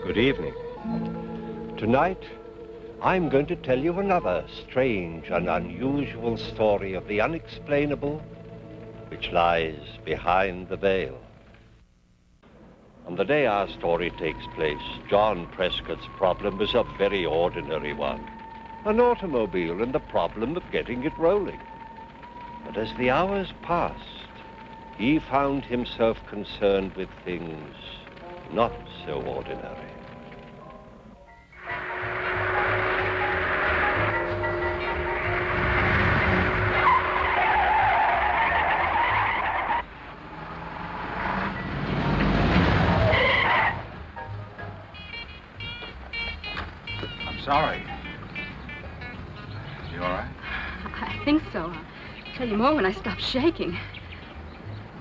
Good evening. Tonight, I'm going to tell you another strange and unusual story of the unexplainable, which lies behind the veil. On the day our story takes place, John Prescott's problem was a very ordinary one. An automobile and the problem of getting it rolling. But as the hours passed, he found himself concerned with things not so ordinary. Sorry. You all right? I think so. I'll tell you more when I stop shaking.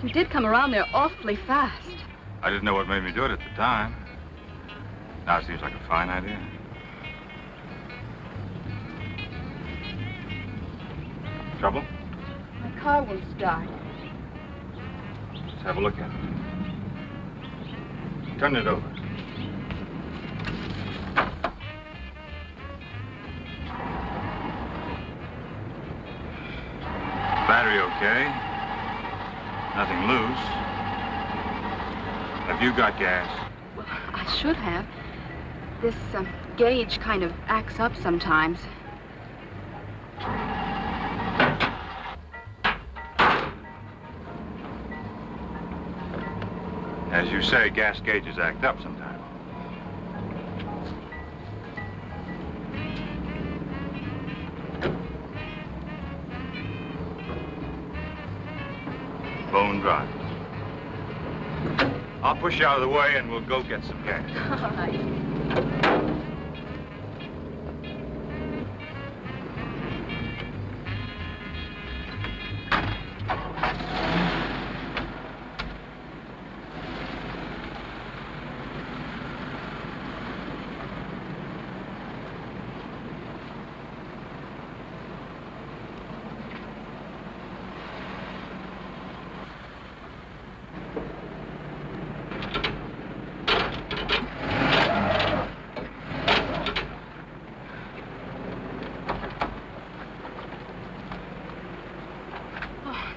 You did come around there awfully fast. I didn't know what made me do it at the time. Now it seems like a fine idea. Trouble? My car won't start. Let's have a look at it. Turn it over. Battery okay. Nothing loose. Have you got gas? Well, I should have. This gauge kind of acts up sometimes. As you say, gas gauges act up sometimes. Bone dry. I'll push you out of the way and we'll go get some gas. All right.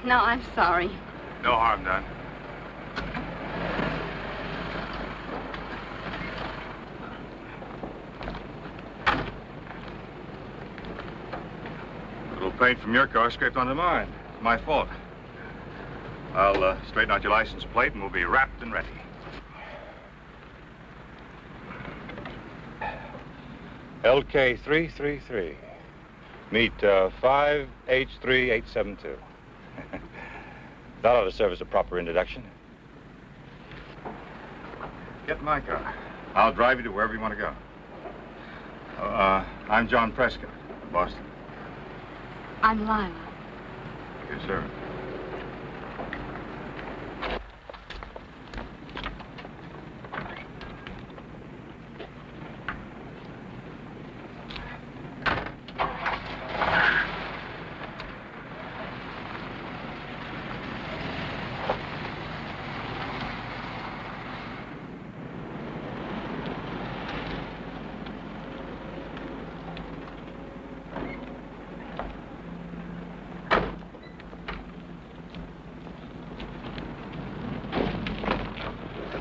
No, I'm sorry. No harm done. A little paint from your car scraped onto mine. It's my fault. I'll straighten out your license plate and we'll be wrapped and ready. LK333. Meet 5H3872. That ought to serve as a proper introduction. Get in my car. I'll drive you to wherever you want to go. I'm John Prescott, Boston. I'm Lila. Yes, sir.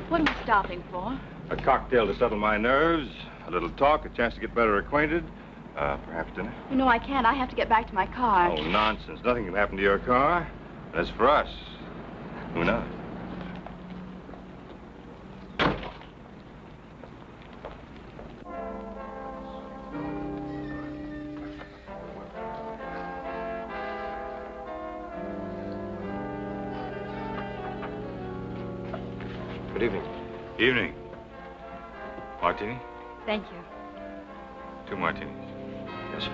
What am I stopping for? A cocktail to settle my nerves, a little talk, a chance to get better acquainted, perhaps dinner. You know, I can't. I have to get back to my car. Oh, nonsense. Nothing can happen to your car. As for us, who knows? Good evening. Evening. Martini? Thank you. 2 martinis. Yes, sir.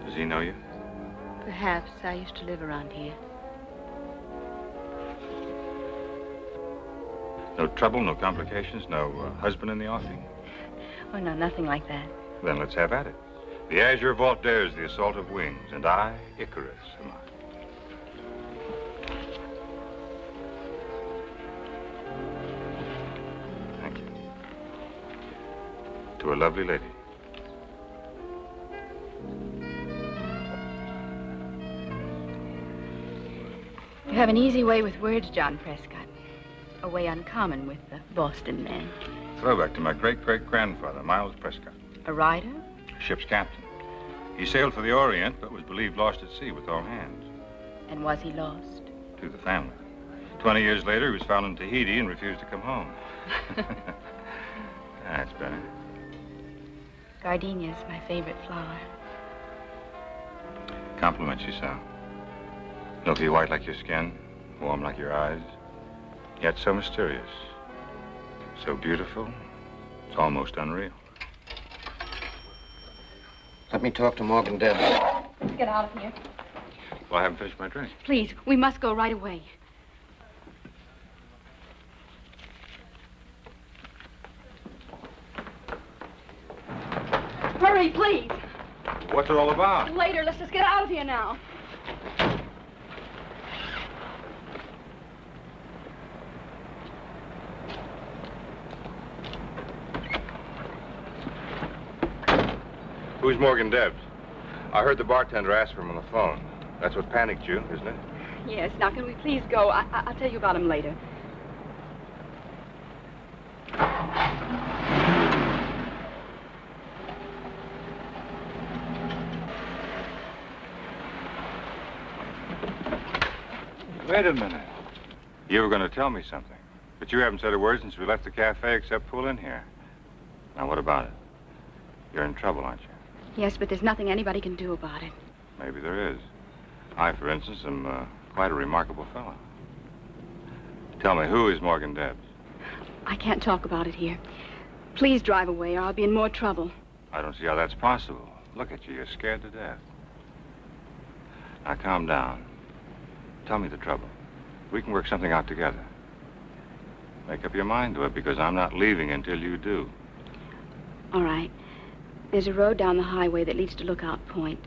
Does he know you? Perhaps. I used to live around here. No trouble, no complications, no husband in the offing? Oh, no, nothing like that. Then let's have at it. The azure vault dares the assault of wings, and I, Icarus, am I. Thank you. To a lovely lady. You have an easy way with words, John Prescott. A way uncommon with the Boston men. Throwback to my great-great-grandfather, Miles Prescott. A rider? Ship's captain. He sailed for the Orient, but was believed lost at sea with all hands. And was he lost? To the family. 20 years later, he was found in Tahiti and refused to come home. That's better. Gardenia's my favorite flower. Compliments you, Sal. Milky white like your skin, warm like your eyes, yet so mysterious. So beautiful, it's almost unreal. Let me talk to Morgan Debs. Let's get out of here. Well, I haven't finished my drink. Please, we must go right away. Hurry, please. What's it all about? Later, let's just get out of here now. Who's Morgan Debs? I heard the bartender ask for him on the phone. That's what panicked you, isn't it? Yes, now can we please go? I'll tell you about him later. Wait a minute. You were going to tell me something, but you haven't said a word since we left the cafe except pull in here. Now, what about it? You're in trouble, aren't you? Yes, but there's nothing anybody can do about it. Maybe there is. I, for instance, am quite a remarkable fellow. Tell me, who is Morgan Debs? I can't talk about it here. Please drive away or I'll be in more trouble. I don't see how that's possible. Look at you, you're scared to death. Now, calm down. Tell me the trouble. We can work something out together. Make up your mind to it, because I'm not leaving until you do. All right. There's a road down the highway that leads to Lookout Point.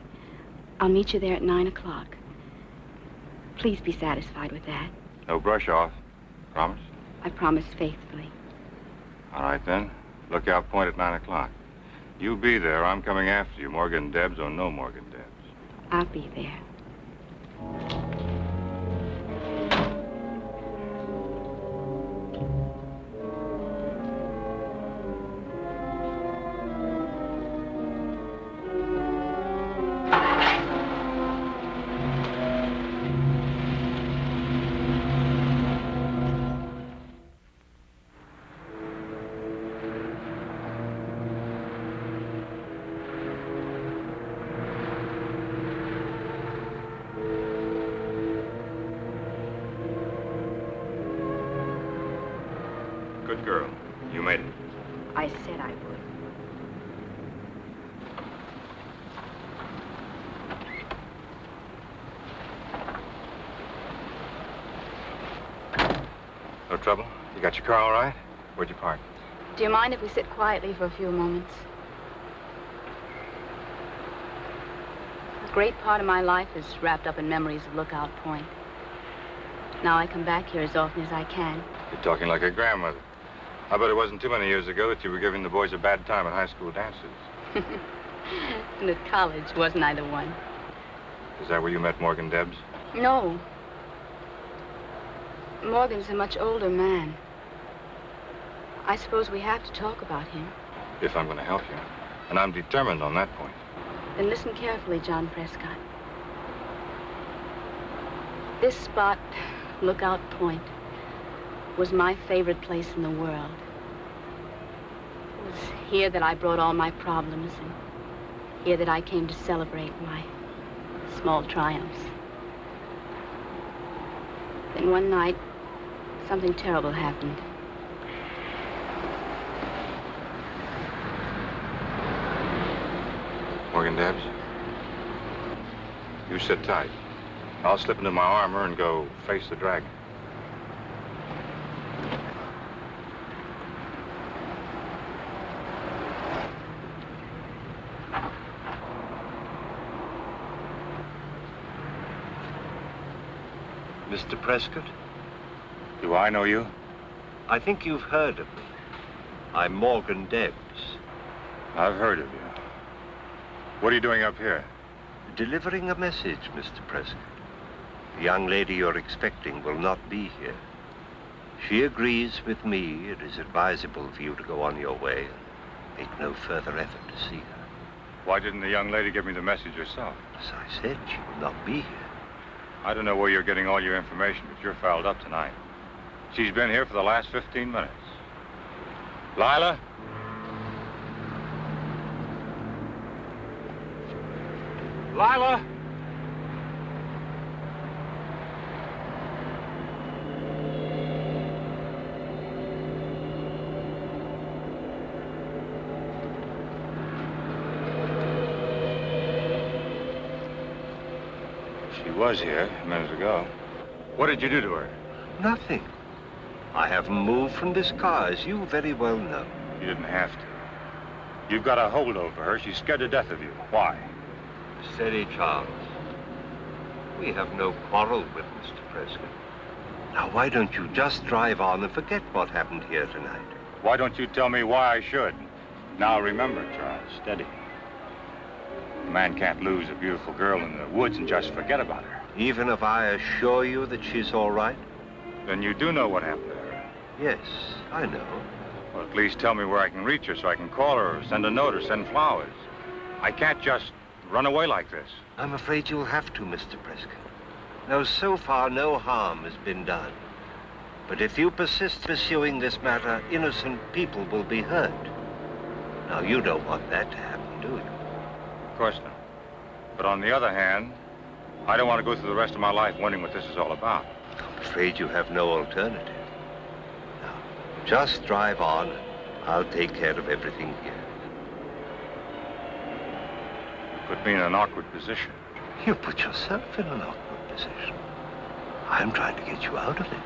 I'll meet you there at 9 o'clock. Please be satisfied with that. No brush off. Promise? I promise faithfully. All right, then. Lookout Point at 9 o'clock. You be there. I'm coming after you, Morgan Debs or no Morgan Debs. I'll be there. Good girl. You made it. I said I would. No trouble? You got your car all right? Where'd you park? Do you mind if we sit quietly for a few moments? A great part of my life is wrapped up in memories of Lookout Point. Now I come back here as often as I can. You're talking like a grandmother. I bet it wasn't too many years ago that you were giving the boys a bad time at high school dances. And at college, wasn't I the one? Is that where you met Morgan Debs? No. Morgan's a much older man. I suppose we have to talk about him. If I'm going to help you. And I'm determined on that point. Then listen carefully, John Prescott. This spot, Lookout Point, was my favorite place in the world. It was here that I brought all my problems, and here that I came to celebrate my small triumphs. Then one night, something terrible happened. Morgan Debs, you sit tight. I'll slip into my armor and go face the dragon. Mr. Prescott? Do I know you? I think you've heard of me. I'm Morgan Debs. I've heard of you. What are you doing up here? Delivering a message, Mr. Prescott. The young lady you're expecting will not be here. She agrees with me it is advisable for you to go on your way and make no further effort to see her. Why didn't the young lady give me the message herself? As I said, she will not be here. I don't know where you're getting all your information, but you're fouled up tonight. She's been here for the last 15 minutes. Lila? Lila? She was here a minute ago. What did you do to her? Nothing. I haven't moved from this car, as you very well know. You didn't have to. You've got a hold over her. She's scared to death of you. Why? Steady, Charles. We have no quarrel with Mr. Prescott. Now, why don't you just drive on and forget what happened here tonight? Why don't you tell me why I should? Now, remember, Charles, steady. A man can't lose a beautiful girl in the woods and just forget about her. Even if I assure you that she's all right? Then you do know what happened to her. Yes, I know. Well, at least tell me where I can reach her so I can call her or send a note or send flowers. I can't just run away like this. I'm afraid you'll have to, Mr. Prescott. Now, so far, no harm has been done. But if you persist pursuing this matter, innocent people will be hurt. Now, you don't want that to happen, do you? Of course not. But on the other hand, I don't want to go through the rest of my life wondering what this is all about. I'm afraid you have no alternative. Now, just drive on, and I'll take care of everything here. You put me in an awkward position. You put yourself in an awkward position. I'm trying to get you out of it.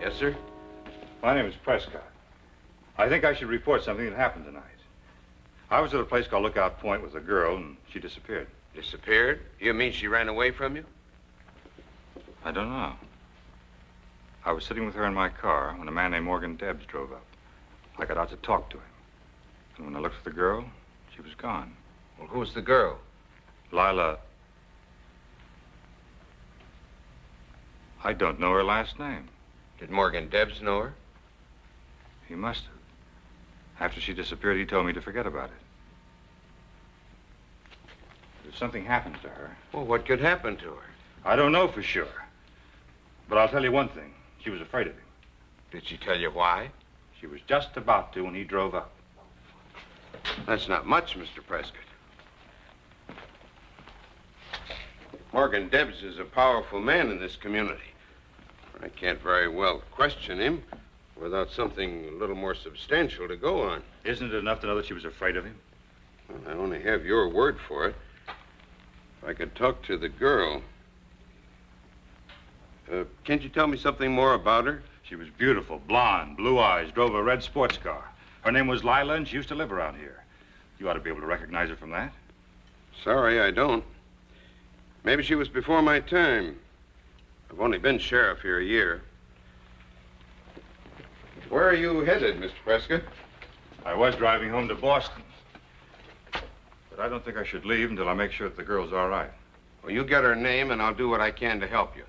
Yes, sir? My name is Prescott. I think I should report something that happened tonight. I was at a place called Lookout Point with a girl, and she disappeared. Disappeared? You mean she ran away from you? I don't know. I was sitting with her in my car when a man named Morgan Debs drove up. I got out to talk to him. And when I looked for the girl, she was gone. Well, who's the girl? Lila. I don't know her last name. Did Morgan Debs know her? He must have. After she disappeared, he told me to forget about it. If something happens to her... Well, what could happen to her? I don't know for sure. But I'll tell you one thing. She was afraid of him. Did she tell you why? She was just about to when he drove up. That's not much, Mr. Prescott. Morgan Debs is a powerful man in this community. I can't very well question him without something a little more substantial to go on. Isn't it enough to know that she was afraid of him? Well, I only have your word for it. If I could talk to the girl. Can't you tell me something more about her? She was beautiful, blonde, blue eyes, drove a red sports car. Her name was Lila, and she used to live around here. You ought to be able to recognize her from that. Sorry, I don't. Maybe she was before my time. I've only been sheriff here a year. Where are you headed, Mr. Prescott? I was driving home to Boston. But I don't think I should leave until I make sure that the girl's all right. Well, you get her name, and I'll do what I can to help you.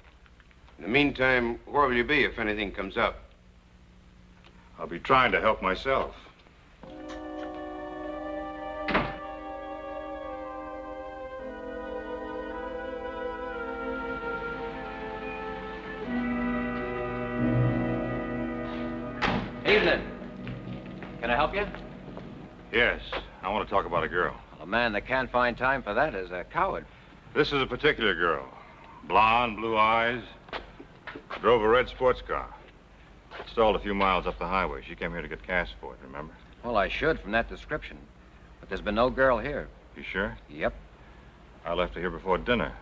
In the meantime, where will you be if anything comes up? I'll be trying to help myself. Evening. Can I help you? Yes, I want to talk about a girl. A man that can't find time for that is a coward. This is a particular girl. Blonde, blue eyes. Drove a red sports car. Stalled a few miles up the highway. She came here to get gas for it, remember? Well, I should from that description. But there's been no girl here. You sure? Yep. I left her here before dinner.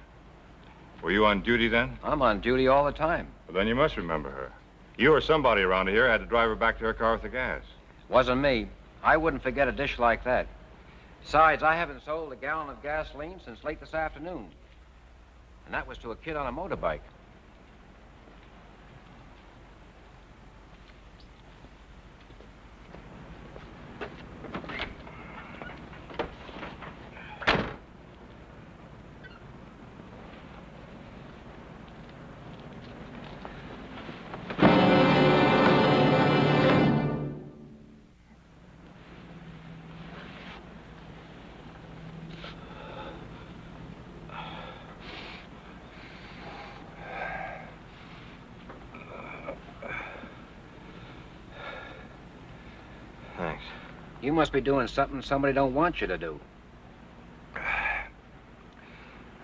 Were you on duty then? I'm on duty all the time. Well, then you must remember her. You or somebody around here had to drive her back to her car with the gas. Wasn't me. I wouldn't forget a dish like that. Besides, I haven't sold a gallon of gasoline since late this afternoon. And that was to a kid on a motorbike. Thanks. You must be doing something somebody don't want you to do.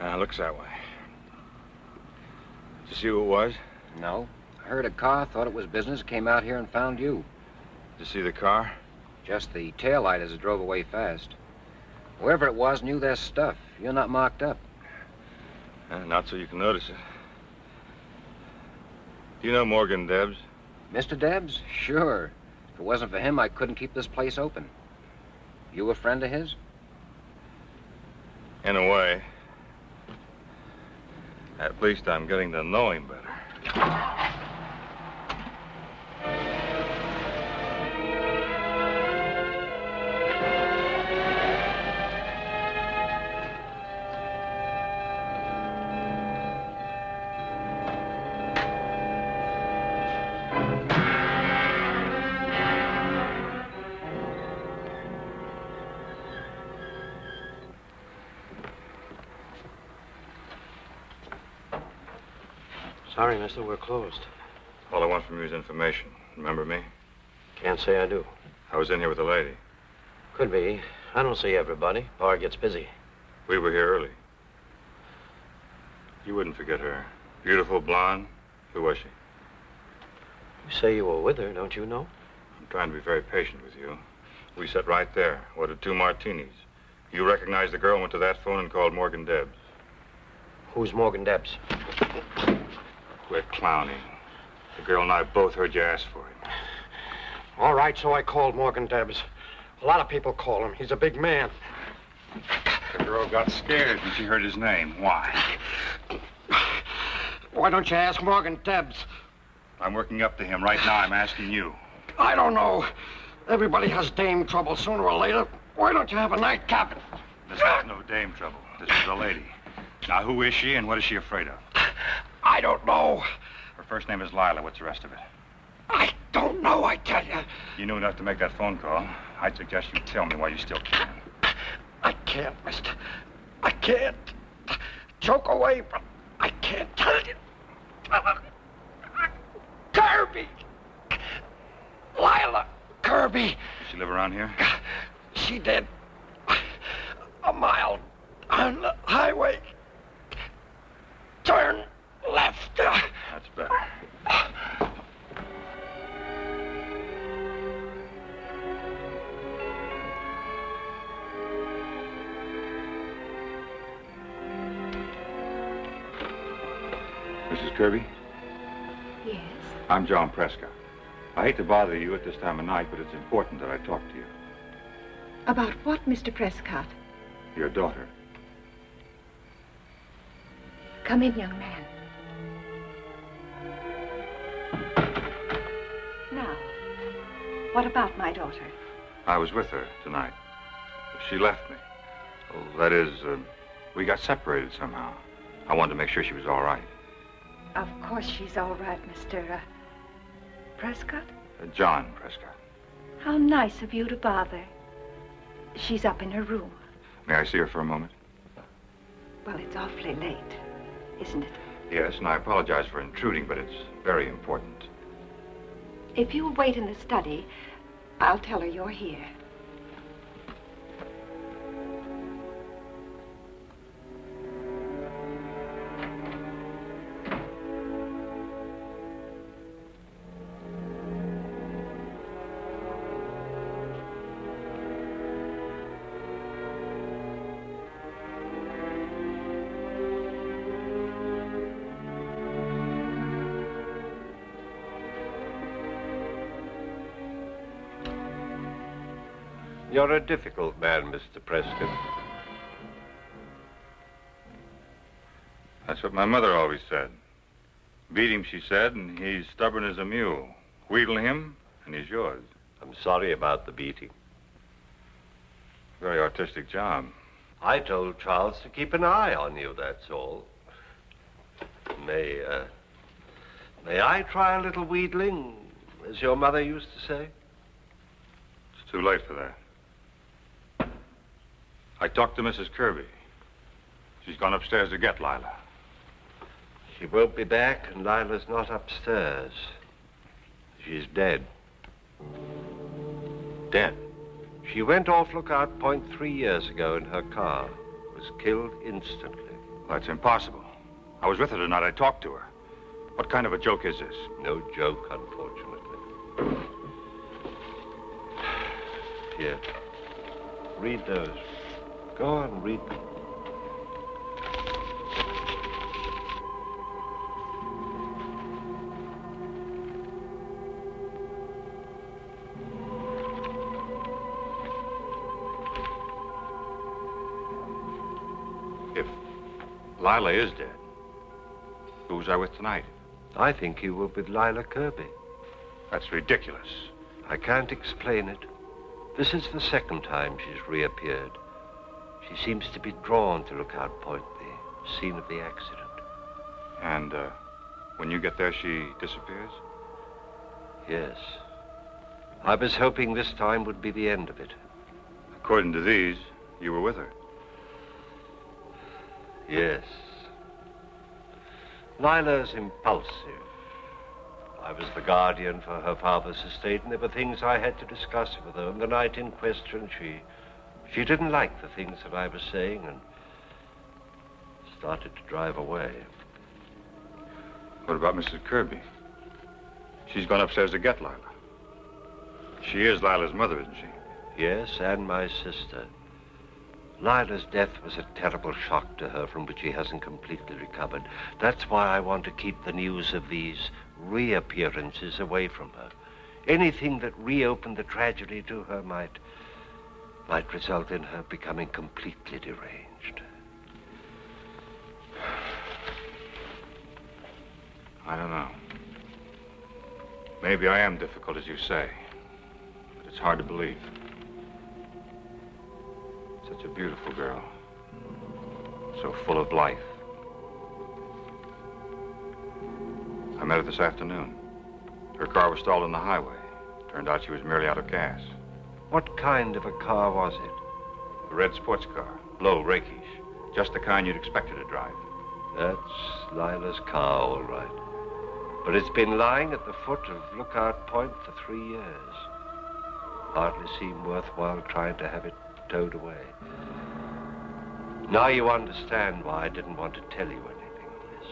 Looks that way. Did you see who it was? No. I heard a car, thought it was business, came out here and found you. Did you see the car? Just the taillight as it drove away fast. Whoever it was knew their stuff. You're not marked up. Not so you can notice it. Do you know Morgan Debs? Mr. Debs? Sure. If it wasn't for him, I couldn't keep this place open. You a friend of his? In a way. At least I'm getting to know him better. Sorry, mister, we're closed. All I want from you is information. Remember me? Can't say I do. I was in here with a lady. Could be. I don't see everybody. Bar gets busy. We were here early. You wouldn't forget her. Beautiful, blonde. Who was she? You say you were with her, don't you know? I'm trying to be very patient with you. We sat right there, ordered 2 martinis. You recognized the girl and went to that phone and called Morgan Debs. Who's Morgan Debs? Quit clowning. The girl and I both heard you ask for him. All right, so I called Morgan Debs. A lot of people call him. He's a big man. The girl got scared when she heard his name. Why? Why don't you ask Morgan Debs? I'm working up to him. Right now, I'm asking you. I don't know. Everybody has dame trouble sooner or later. Why don't you have a night captain? This is no dame trouble. This is a lady. Now, who is she and what is she afraid of? I don't know. Her first name is Lila. What's the rest of it? I don't know, I tell you. You knew enough to make that phone call. I'd suggest you tell me while you still can. I can't, mister. I can't. Choke away, but I can't tell you. Kirby! Lila Kirby. Does she live around here? She did. A mile on the highway. Turn left. That's better. Mrs. Kirby? Yes? I'm John Prescott. I hate to bother you at this time of night, but it's important that I talk to you. About what, Mr. Prescott? Your daughter. Come in, young man. Now, what about my daughter? I was with her tonight. She left me. Well, that is, we got separated somehow. I wanted to make sure she was all right. Of course she's all right, Mr. Prescott. John Prescott. How nice of you to bother. She's up in her room. May I see her for a moment? Well, it's awfully late, isn't it? Yes, and I apologize for intruding, but it's very important. If you'll wait in the study, I'll tell her you're here. You're a difficult man, Mr. Preston. That's what my mother always said. Beat him, she said, and he's stubborn as a mule. Wheedle him, and he's yours. I'm sorry about the beating. Very artistic job. I told Charles to keep an eye on you, that's all. May I try a little wheedling, as your mother used to say? It's too late for that. I talked to Mrs. Kirby. She's gone upstairs to get Lila. She won't be back, and Lila's not upstairs. She's dead. Dead? She went off Lookout Point 3 years ago in her car. Was killed instantly. Well, that's impossible. I was with her tonight. I talked to her. What kind of a joke is this? No joke, unfortunately. Here. Read those. Go on, read them. If Lila is dead, who was I with tonight? I think you were with Lila Kirby. That's ridiculous. I can't explain it. This is the second time she's reappeared. She seems to be drawn to Lookout Point, the scene of the accident. And, when you get there, she disappears? Yes. I was hoping this time would be the end of it. According to these, you were with her. Yes. Lila's impulsive. I was the guardian for her father's estate, and there were things I had to discuss with her. And the night in question, she didn't like the things that I was saying and started to drive away. What about Mrs. Kirby? She's gone upstairs to get Lila. She is Lila's mother, isn't she? Yes, and my sister. Lila's death was a terrible shock to her from which she hasn't completely recovered. That's why I want to keep the news of these reappearances away from her. Anything that reopened the tragedy to her might result in her becoming completely deranged. I don't know. Maybe I am difficult, as you say. But it's hard to believe. Such a beautiful girl. So full of life. I met her this afternoon. Her car was stalled on the highway. Turned out she was merely out of gas. What kind of a car was it? A red sports car. Low, rakish. Just the kind you'd expect her to drive. That's Lila's car, all right. But it's been lying at the foot of Lookout Point for 3 years. Hardly seemed worthwhile trying to have it towed away. Now you understand why I didn't want to tell you anything of this.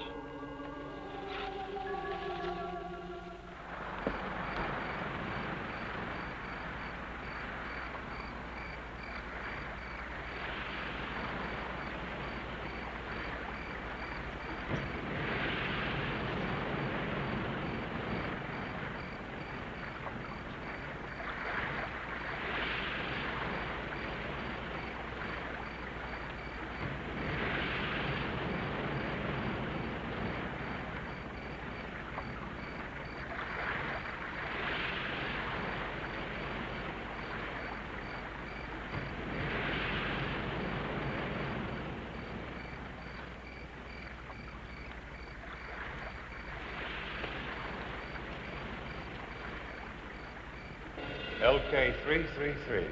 LK333.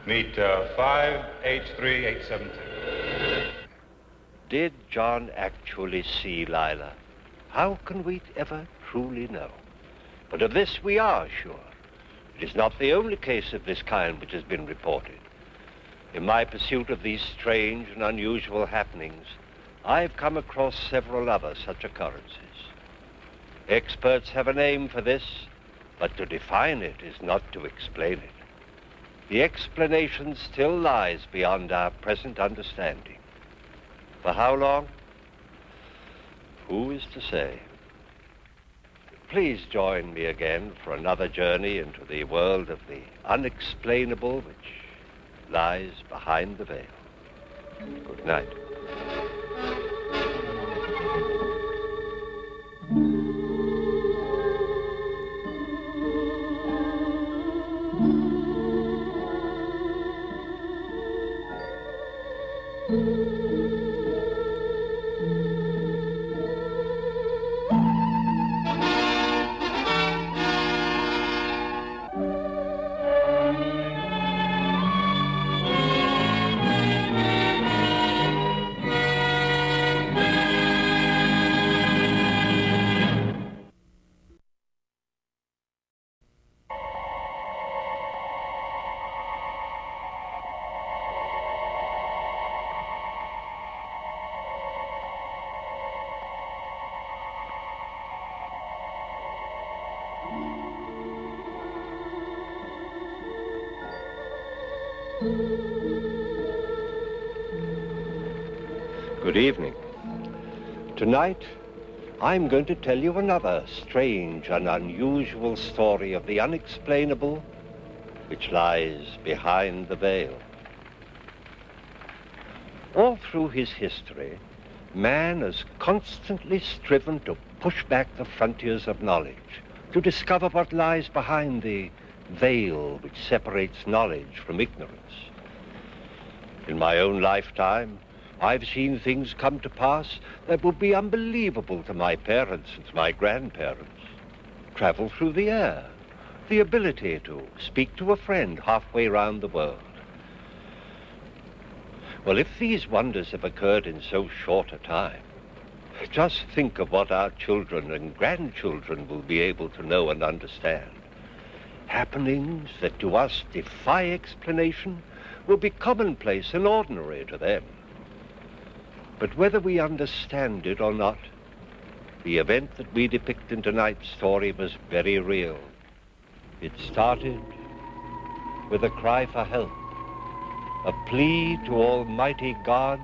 Meet 5H3872. Did John actually see Lila? How can we ever truly know? But of this we are sure. It is not the only case of this kind which has been reported. In my pursuit of these strange and unusual happenings, I've come across several other such occurrences. Experts have a name for this, but to define it is not to explain it. The explanation still lies beyond our present understanding. For how long? Who is to say? please join me again for another journey into the world of the unexplainable which lies behind the veil. Good night. Good evening. Tonight, I'm going to tell you another strange and unusual story of the unexplainable which lies behind the veil. All through his history, man has constantly striven to push back the frontiers of knowledge, to discover what lies behind the veil which separates knowledge from ignorance. In my own lifetime, I've seen things come to pass that would be unbelievable to my parents and to my grandparents. Travel through the air, the ability to speak to a friend halfway around the world. Well, if these wonders have occurred in so short a time, just think of what our children and grandchildren will be able to know and understand. Happenings that to us defy explanation will be commonplace and ordinary to them. But whether we understand it or not, the event that we depict in tonight's story was very real. It started with a cry for help, a plea to Almighty God,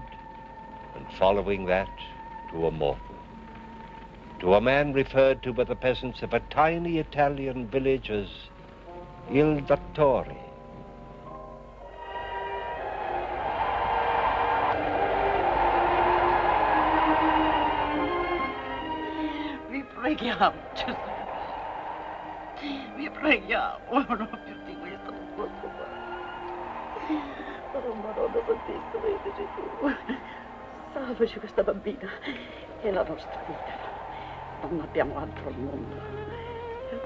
and following that, to a mortal. To a man referred to by the peasants of a tiny Italian village as Il Dottore. Vi preghiamo, Gesù. Vi preghiamo, non più di questo non posso fare. Oh, Madonna Santissima, vedi Gesù. Salvaci questa bambina è la nostra vita. Non abbiamo altro al mondo.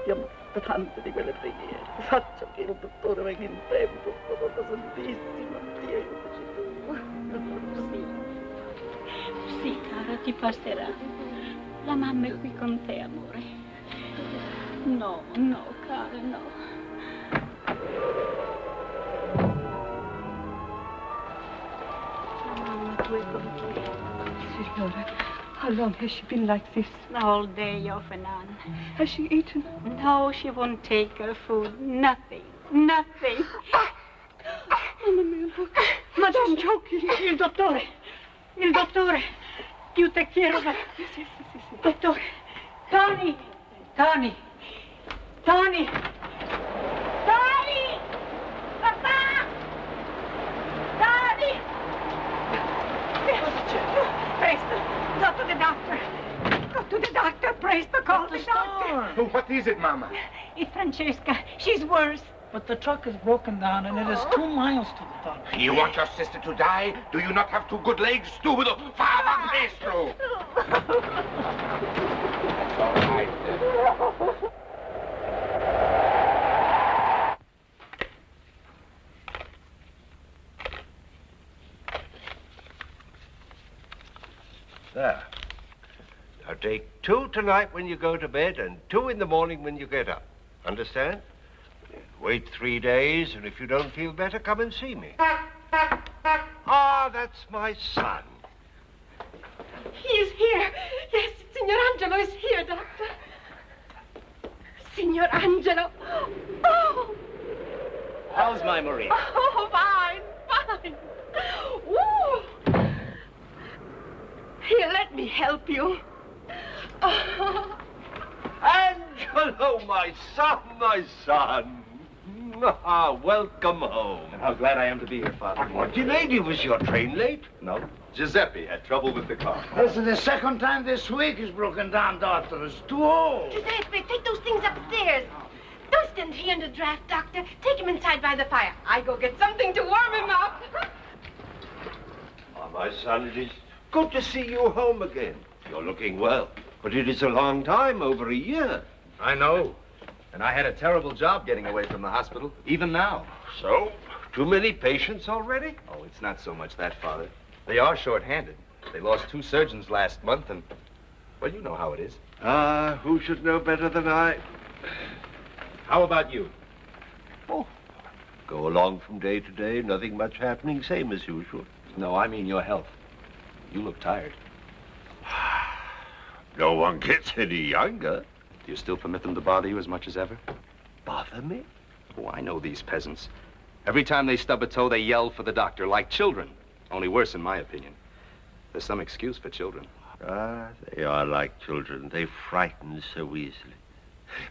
Abbiamo tante di quelle preghiere. Faccia che il dottore venga in tempo, Madonna Santissima. Dio, Gesù. Sì. Sì, cara, ti passerà. La mamma è qui con te, amore. No, no, cara, no. La mamma tu è con te. Signora, how long has she been like this? All day off and on. Has she eaten? No, she won't take her food. Nothing. Nothing. Mamma mia, Madame Giochi, il dottore. Il dottore. Io te quiero. Sì. Dottore. Tony. Tony. Tony. Tony. Papà. Tony. Presto. Go to the doctor. Go to the doctor. Presto. Call the doctor. Oh, what is it, Mama? It's Francesca. She's worse. But the truck is broken down and it is 2 miles to the doctor. You want your sister to die? Do you not have 2 good legs? Stupido! Fava Maestro! That's all right, then. There. Now take 2 tonight when you go to bed and 2 in the morning when you get up. Understand? Wait 3 days, and if you don't feel better, come and see me. Ah, that's my son. He is here. Yes, Signor Angelo is here, Doctor. Signor Angelo. Oh! How's my Maria? Oh, fine. Woo! Here, let me help you. Oh. And Hello, my son, my son. Ah, welcome home. And how glad I am to be here, Father. What delayed you? Was your train late? No. Giuseppe had trouble with the car. This is the second time this week he's broken down, doctor. It's too old. Giuseppe, take those things upstairs. Don't stand here in the draft, Doctor. Take him inside by the fire. I go get something to warm him up. Ah, my son, it is good to see you home again. You're looking well, but it is a long time, over a year. I know. And I had a terrible job getting away from the hospital, even now. So, too many patients already? Oh, it's not so much that, Father. They are short-handed. They lost 2 surgeons last month, and, well, you know how it is. Ah, who should know better than I? How about you? Oh, go along from day to day, nothing much happening, same as usual. No, I mean your health. You look tired. No one gets any younger. Do you still permit them to bother you as much as ever? Bother me? Oh, I know these peasants. Every time they stub a toe, they yell for the doctor, like children. Only worse, in my opinion. There's some excuse for children. Ah, they are like children. They frighten so easily.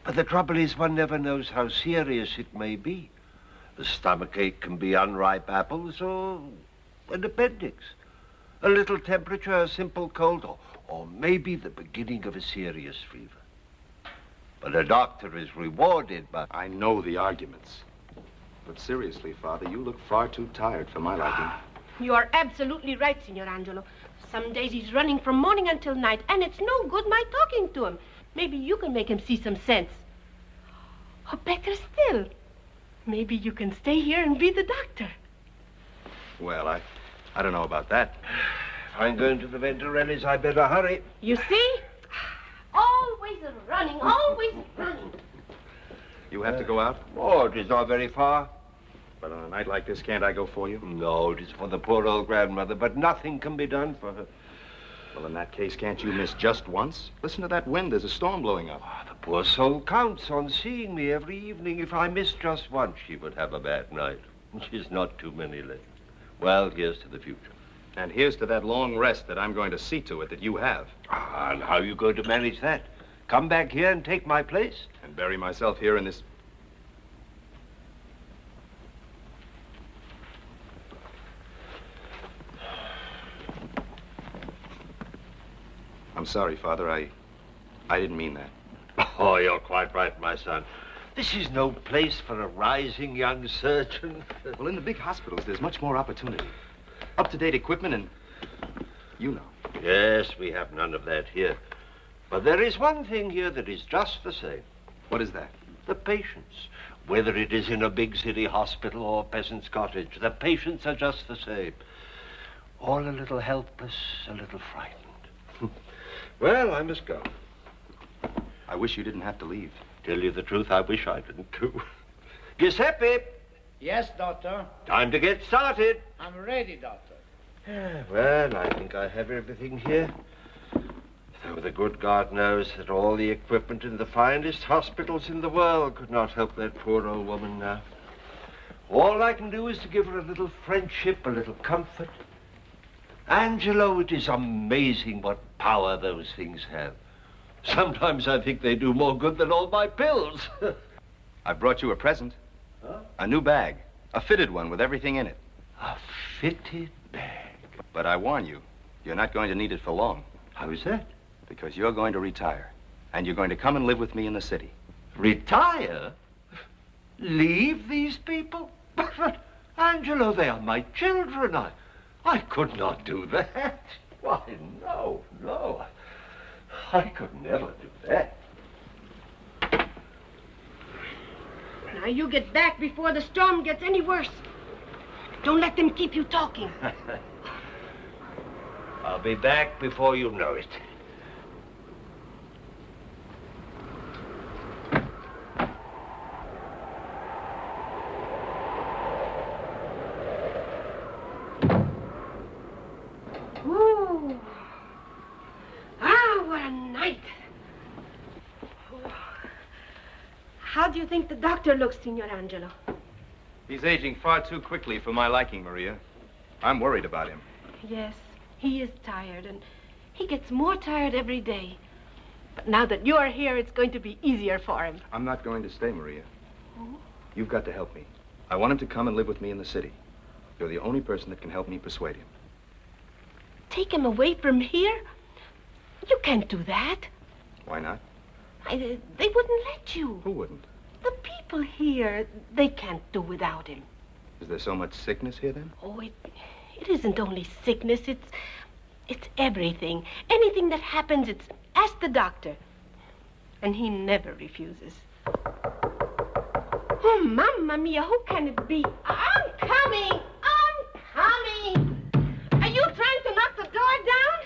But the trouble is, one never knows how serious it may be. A stomachache can be unripe apples or an appendix. A little temperature, a simple cold, or maybe the beginning of a serious fever. But a doctor is rewarded by... I know the arguments. But seriously, Father, you look far too tired for my liking. You are absolutely right, Signor Angelo. Some days he's running from morning until night, and it's no good my talking to him. Maybe you can make him see some sense. Or better still, maybe you can stay here and be the doctor. Well, I don't know about that. If I'm going to the Venturellis, I better hurry. You see? Always running, always running. You have to go out? Oh, it is not very far. But on a night like this, can't I go for you? No, it is for the poor old grandmother, but nothing can be done for her. Well, in that case, can't you miss just once? Listen to that wind. There's a storm blowing up. Oh, the poor soul counts on seeing me every evening. If I missed just once, she would have a bad night. She's not too many left. Well, here's to the future. And here's to that long rest that I'm going to see to it that you have. Ah, and how are you going to manage that? Come back here and take my place? And bury myself here in this... I'm sorry, Father. I didn't mean that. Oh, you're quite right, my son. This is no place for a rising young surgeon. Well, in the big hospitals, there's much more opportunity. Up-to-date equipment and... you know. Yes, we have none of that here. But there is one thing here that is just the same. What is that? The patients. Whether it is in a big city hospital or a peasant's cottage, the patients are just the same. All a little helpless, a little frightened. Well, I must go. I wish you didn't have to leave. Tell you the truth, I wish I didn't, too. Giuseppe! Yes, doctor. Time to get started. I'm ready, doctor. Well, I think I have everything here. Though the good God knows that all the equipment in the finest hospitals in the world could not help that poor old woman now. All I can do is to give her a little friendship, a little comfort. Angelo, it is amazing what power those things have. Sometimes I think they do more good than all my pills. I brought you a present. Huh? A new bag. A fitted one with everything in it. A fitted bag? But I warn you, you're not going to need it for long. How is that? Because you're going to retire. And you're going to come and live with me in the city. Retire? Leave these people? But, Angelo, they are my children. I could not do that. Why, no. I could never do that. Now you get back before the storm gets any worse. Don't let them keep you talking. I'll be back before you know it. Ooh. Ah, what a night. How do you think the doctor looks, Signor Angelo? He's aging far too quickly for my liking, Maria. I'm worried about him. Yes, he is tired, and he gets more tired every day. But now that you're here, it's going to be easier for him. I'm not going to stay, Maria. Oh? You've got to help me. I want him to come and live with me in the city. You're the only person that can help me persuade him. Take him away from here? You can't do that. Why not? They wouldn't let you. Who wouldn't? The people here, they can't do without him. Is there so much sickness here, then? Oh, it isn't only sickness. It's everything. Anything that happens, it's ask the doctor. And he never refuses. Oh, Mamma Mia, who can it be? I'm coming! I'm coming! Are you trying to knock the door down?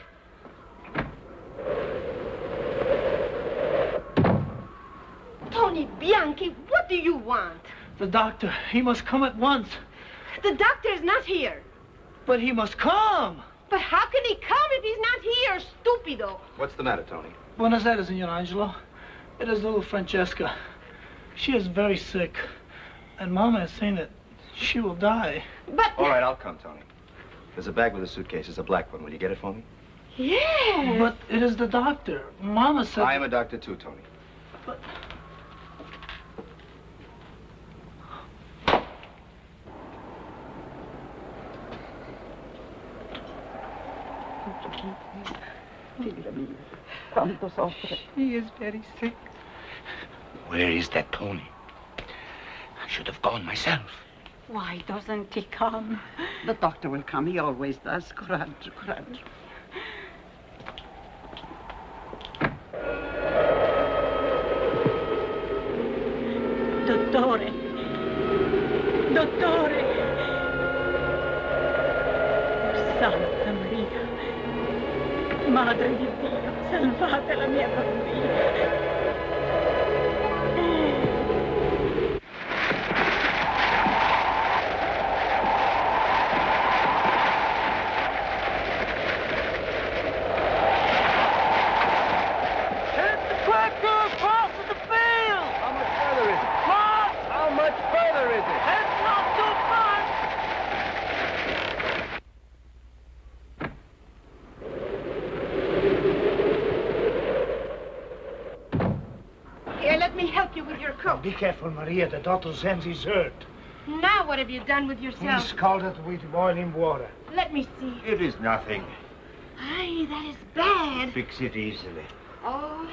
Tony Bianchi, what do you want? The doctor, he must come at once. The doctor is not here. But he must come. But how can he come if he's not here, stupido? What's the matter, Tony? Buonasera, Signor Angelo. It is little Francesca. She is very sick. And Mama is saying that she will die. But... All right, I'll come, Tony. There's a bag with a suitcase. It's a black one. Will you get it for me? Yes. But it is the doctor. Mama said... I am a doctor, too, Tony. But... He is very sick. Where is that Tony? I should have gone myself. Why doesn't he come? The doctor will come. He always does. Coraggio, coraggio. Dottore. Dottore. Oh, Santa Maria. Madre di Dio, salvate la mia bambina. Be careful, Maria. The doctor says he's hurt. Now what have you done with yourself? He's scalded with boiling water. Let me see. It is nothing. Aye, that is bad. Fix it easily. Oh.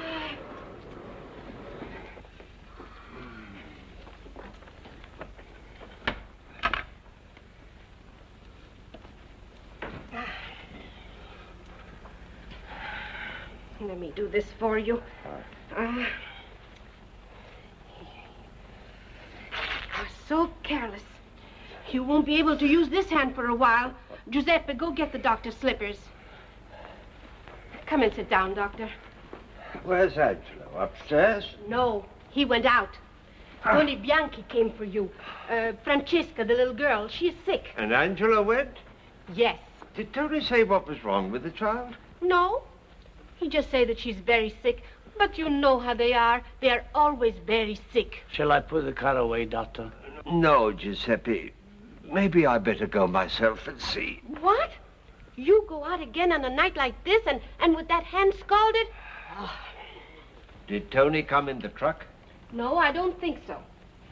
Let me do this for you. You're so careless. You won't be able to use this hand for a while. Giuseppe, go get the doctor's slippers. Come and sit down, Doctor. Where's Angelo? Upstairs? No, he went out. Tony Bianchi came for you. Francesca, the little girl, she is sick. And Angelo went? Yes. Did Tony say what was wrong with the child? No. He just said that she's very sick. But you know how they are. They are always very sick. Shall I put the car away, Doctor? No, Giuseppe. Maybe I better go myself and see. What? You go out again on a night like this and with that hand scalded? Oh. Did Tony come in the truck? No, I don't think so.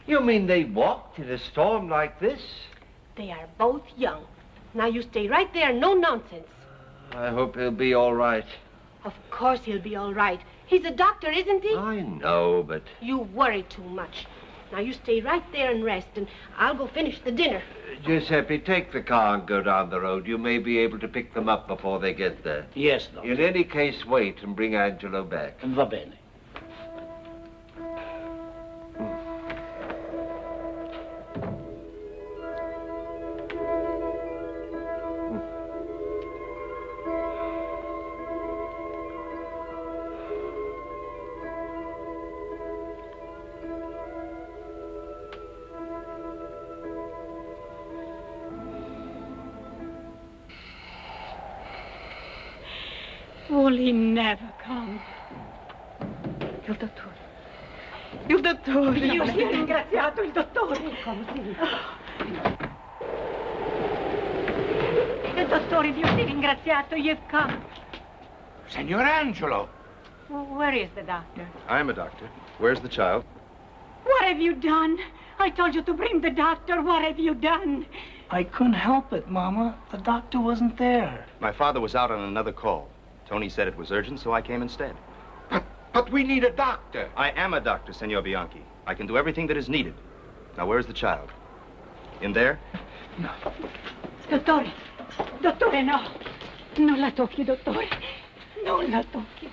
You mean they walked in a storm like this? They are both young. Now you stay right there, no nonsense. I hope he'll be all right. Of course he'll be all right. He's a doctor, isn't he? I know, but... You worry too much. Now you stay right there and rest, and I'll go finish the dinner. Giuseppe, take the car and go down the road. You may be able to pick them up before they get there. Yes, Doctor. In any case, wait and bring Angelo back. Va bene. Will he never come? Il dottore. Il dottore. Dio sia ringraziato, il dottore. Il dottore, Dio sia ringraziato, you've come. Signor Angelo. Where is the doctor? I'm a doctor. Where's the child? What have you done? I told you to bring the doctor. What have you done? I couldn't help it, Mama. The doctor wasn't there. My father was out on another call. Tony said it was urgent, so I came instead. But we need a doctor. I am a doctor, Senor Bianchi. I can do everything that is needed. Now, where's the child? In there? No. Dottore. Dottore, no. Non la tocchi, dottore. Non la tocchi.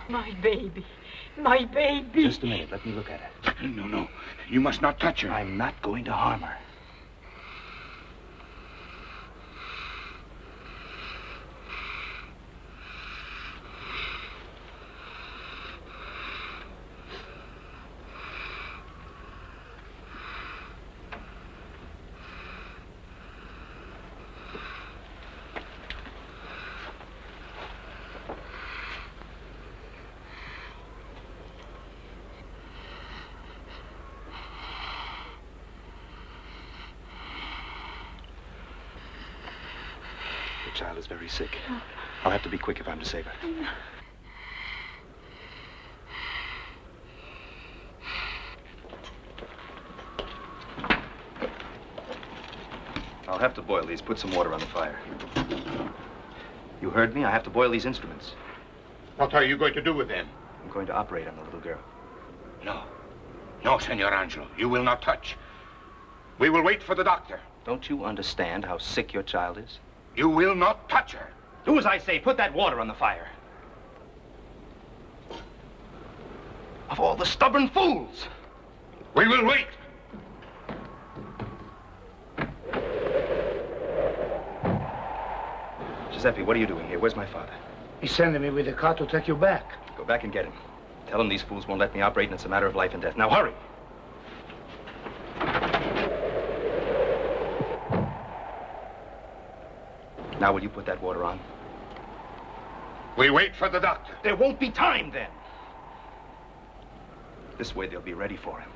My baby. My baby. Just a minute. Let me look at her. No. You must not touch her. I'm not going to harm her. The child is very sick. I'll have to be quick if I'm to save her. I'll have to boil these. Put some water on the fire. You heard me? I have to boil these instruments. What are you going to do with them? I'm going to operate on the little girl. No, Senor Angelo. You will not touch. We will wait for the doctor. Don't you understand how sick your child is? You will not touch her. Do as I say. Put that water on the fire. Of all the stubborn fools! We will wait. Giuseppe, what are you doing here? Where's my father? He's sending me with a car to take you back. Go back and get him. Tell him these fools won't let me operate and it's a matter of life and death. Now hurry! Now will you put that water on? We wait for the doctor. There won't be time then. This way they'll be ready for him.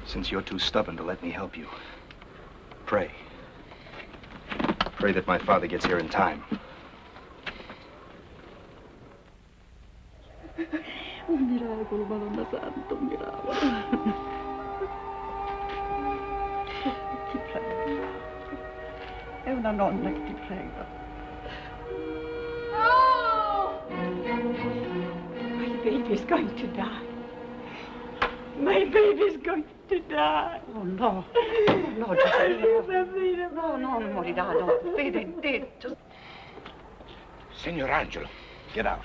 Since you're too stubborn to let me help you, pray. Pray that my father gets here in time. Un miracolo, Madonna Santa, un miracolo. Ti prego. È una nonna che ti prega. Oh! My baby's going to die. My baby's going to die. Oh, no. No, Giuseppe. No, non morirà, no. Vede, just... Senor Angelo. Get out.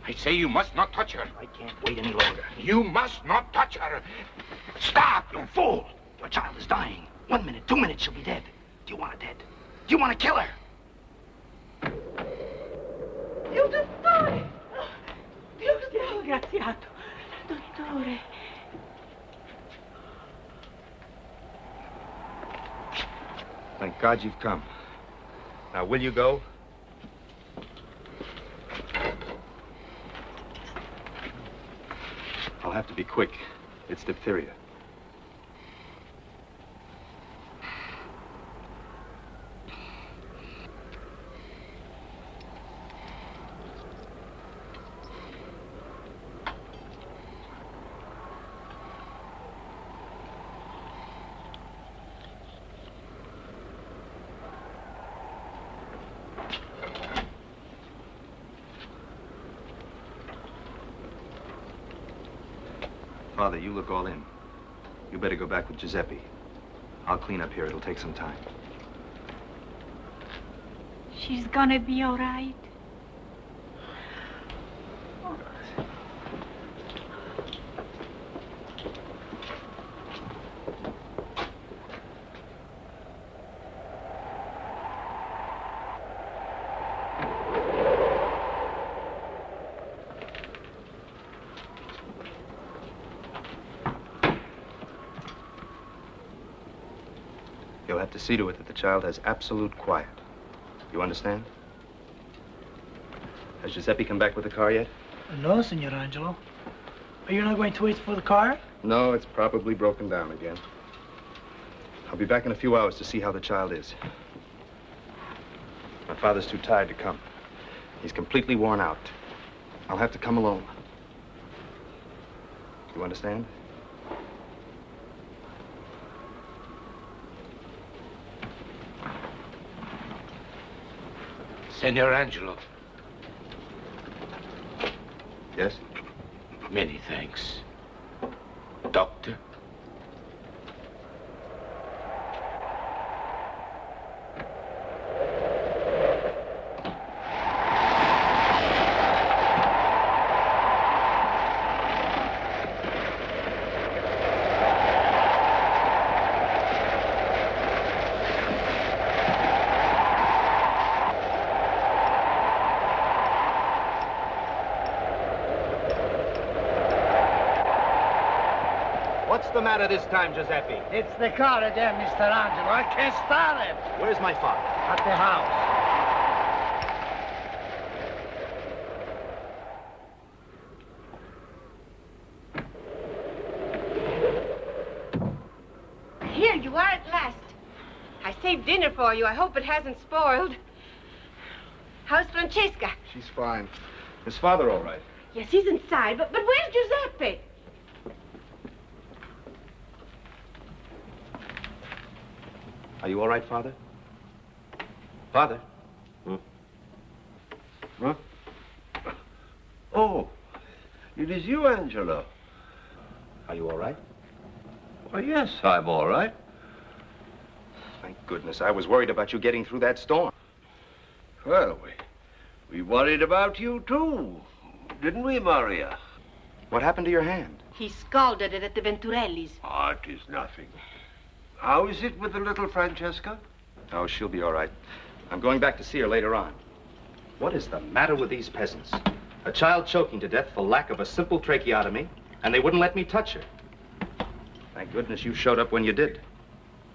I say you must not touch her. I can't wait any longer. You must not touch her. Stop, you fool. Your child is dying. 1 minute, 2 minutes, she'll be dead. Do you want her dead? Do you want to kill her? Il dottore! Dio sia ringraziato. Dottore. Thank God you've come. Now, will you go? I'll have to be quick. It's diphtheria. Father, you look all in. You better go back with Giuseppe. I'll clean up here. It'll take some time. She's gonna be all right. have to see to it that the child has absolute quiet. You understand? Has Giuseppe come back with the car yet? No, Signor Angelo. Are you not going to wait for the car? No, it's probably broken down again. I'll be back in a few hours to see how the child is. My father's too tired to come. He's completely worn out. I'll have to come alone. You understand? Senor Angelo. Yes? Many thanks. Doctor? What's the matter this time, Giuseppe? It's the car again, Mr. Angelo. I can't start it. Where's my father? At the house. Here you are at last. I saved dinner for you. I hope it hasn't spoiled. How's Francesca? She's fine. Is father all right? Yes, he's inside, but where's Giuseppe? Are you all right, Father? Father? Huh? Oh, it is you, Angelo. Are you all right? Why, yes, I'm all right. Thank goodness. I was worried about you getting through that storm. Well, we worried about you, too. Didn't we, Maria? What happened to your hand? He scalded it at the Venturellis. Oh, it is nothing. How is it with the little Francesca? Oh, she'll be all right. I'm going back to see her later on. What is the matter with these peasants? A child choking to death for lack of a simple tracheotomy, and they wouldn't let me touch her. Thank goodness you showed up when you did.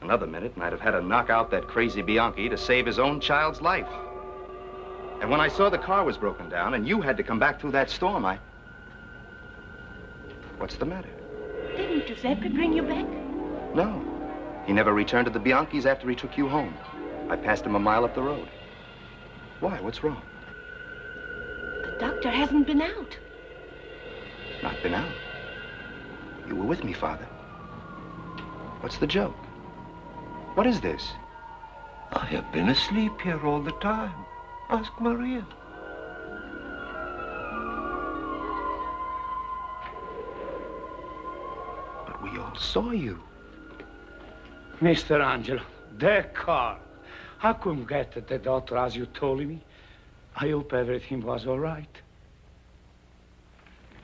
Another minute, and I'd have had to knock out that crazy Bianchi to save his own child's life. And when I saw the car was broken down and you had to come back through that storm, What's the matter? Didn't Giuseppe bring you back? No. He never returned to the Bianchis after he took you home. I passed him a mile up the road. Why? What's wrong? The doctor hasn't been out. Not been out? You were with me, Father. What's the joke? What is this? I have been asleep here all the time. Ask Maria. But we all saw you. Mr. Angelo, that car. I couldn't get to the doctor as you told me. I hope everything was all right.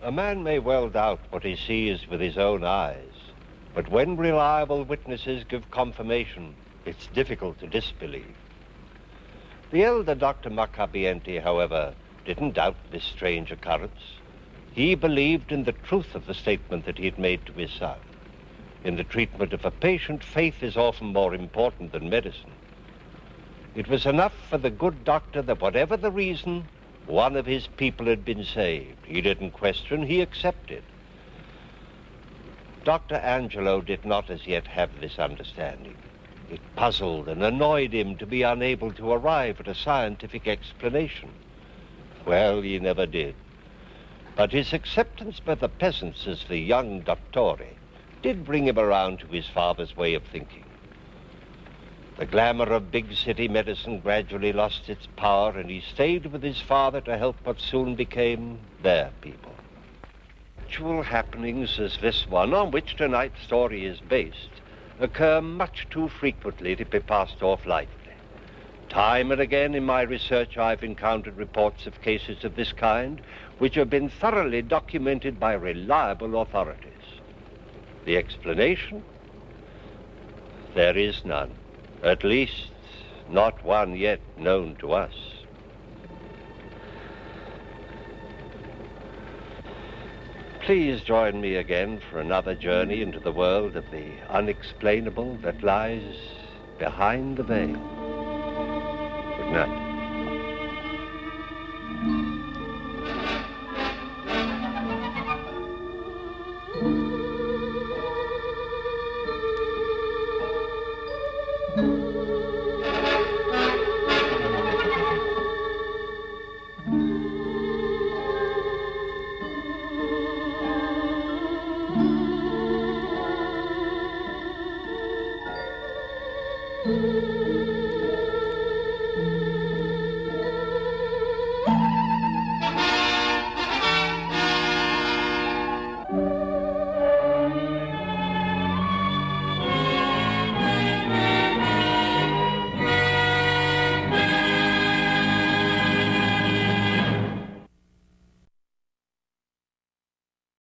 A man may well doubt what he sees with his own eyes, but when reliable witnesses give confirmation, it's difficult to disbelieve. The elder Dr. Maccabienti, however, didn't doubt this strange occurrence. He believed in the truth of the statement that he had made to his son. In the treatment of a patient, faith is often more important than medicine. It was enough for the good doctor that whatever the reason, one of his people had been saved. He didn't question, he accepted. Dr. Angelo did not as yet have this understanding. It puzzled and annoyed him to be unable to arrive at a scientific explanation. Well, he never did. But his acceptance by the peasants as the young dottore did bring him around to his father's way of thinking. The glamour of big city medicine gradually lost its power, and he stayed with his father to help what soon became their people. Actual happenings as this one, on which tonight's story is based, occur much too frequently to be passed off lightly. Time and again in my research, I've encountered reports of cases of this kind which have been thoroughly documented by reliable authorities. The explanation? There is none. At least, not one yet known to us. Please join me again for another journey into the world of the unexplainable that lies behind the veil. Good night. Thank you.